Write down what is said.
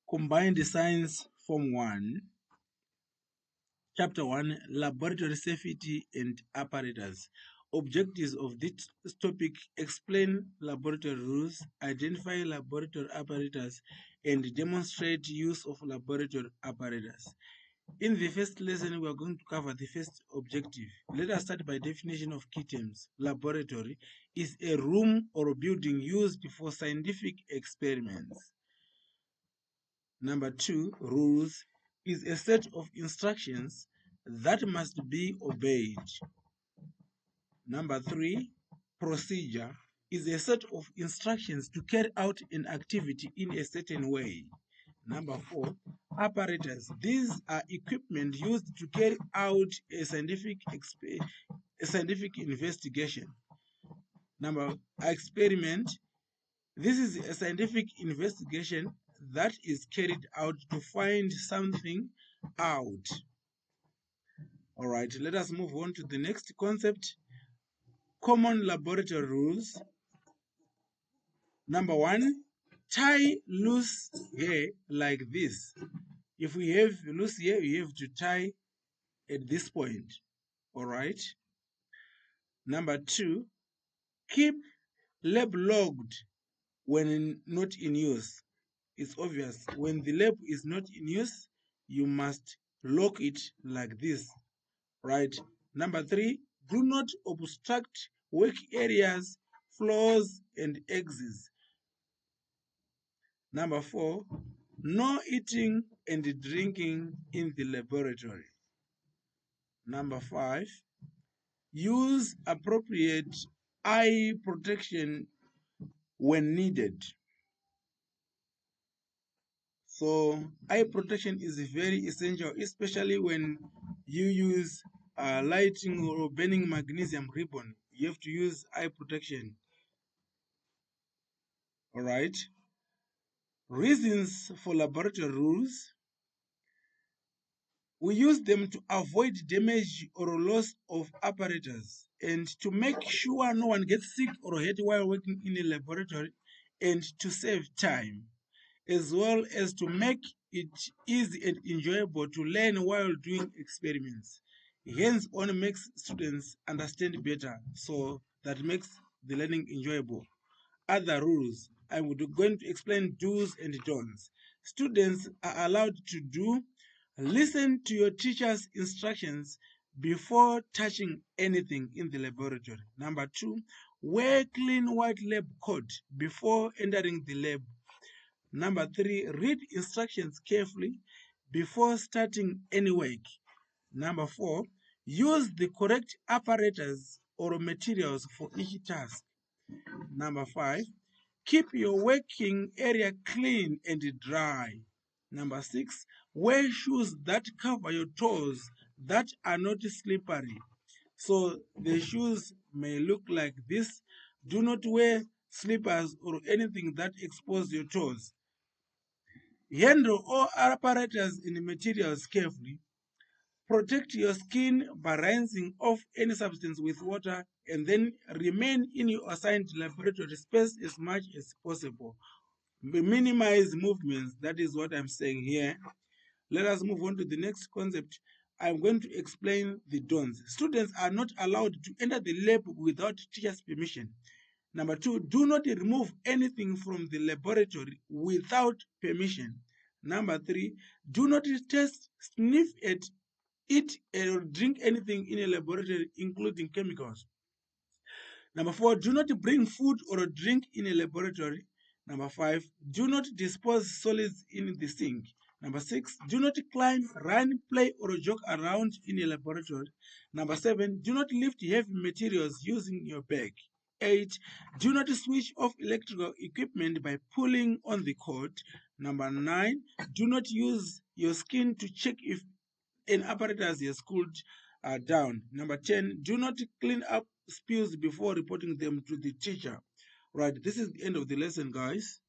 Combined Science Form 1, Chapter 1, Laboratory Safety and Apparatus. Objectives of this topic: explain laboratory rules, identify laboratory apparatus, and demonstrate use of laboratory apparatus. In the first lesson, we are going to cover the first objective. Let us start by definition of key terms. Laboratory is a room or building used for scientific experiments. Number 2, rules is a set of instructions that must be obeyed. Number 3, procedure is a set of instructions to carry out an activity in a certain way. Number 4, apparatus. These are equipment used to carry out a scientific investigation. Number experiment. This is a scientific investigation that is carried out to find something out. All right, let us move on to the next concept. Common laboratory rules. Number 1, tie loose hair like this. If we have loose hair, you have to tie at this point. All right. Number 2, keep lab logged when not in use. It's obvious. When the lab is not in use, you must lock it like this. Right. Number 3, do not obstruct work areas, floors, and exits. Number 4, no eating and drinking in the laboratory. Number 5, use appropriate eye protection when needed. So eye protection is very essential, especially when you use lighting or burning magnesium ribbon. You have to use eye protection. All right. Reasons for laboratory rules. We use them to avoid damage or loss of apparatus and to make sure no one gets sick or hurt while working in a laboratory, and to save time, as well as to make it easy and enjoyable to learn while doing experiments. Hands-on makes students understand better, so that makes the learning enjoyable. Other rules. I'm going to explain do's and don'ts. Students are allowed to listen to your teacher's instructions before touching anything in the laboratory. Number 2, wear clean white lab coat before entering the lab. Number 3, read instructions carefully before starting any work. Number 4, use the correct apparatus or materials for each task. Number 5, keep your working area clean and dry. Number 6, wear shoes that cover your toes that are not slippery. So the shoes may look like this. Do not wear slippers or anything that exposes your toes. Handle all apparatus and materials carefully. Protect your skin by rinsing off any substance with water, and then remain in your assigned laboratory space as much as possible. Minimize movements. That is what I'm saying here. Let us move on to the next concept. I'm going to explain the don'ts. Students are not allowed to enter the lab without teacher's permission. Number 2, do not remove anything from the laboratory without permission. Number 3, do not test, sniff at, eat, or drink anything in a laboratory, including chemicals. Number 4, do not bring food or drink in a laboratory. Number 5, do not dispose solids in the sink. Number 6, do not climb, run, play, or jog around in a laboratory. Number 7, do not lift heavy materials using your bag. 8, do not switch off electrical equipment by pulling on the cord. Number 9, do not use your skin to check if an apparatus is cooled down. Number 10, do not clean up spills before reporting them to the teacher. Right, this is the end of the lesson, guys.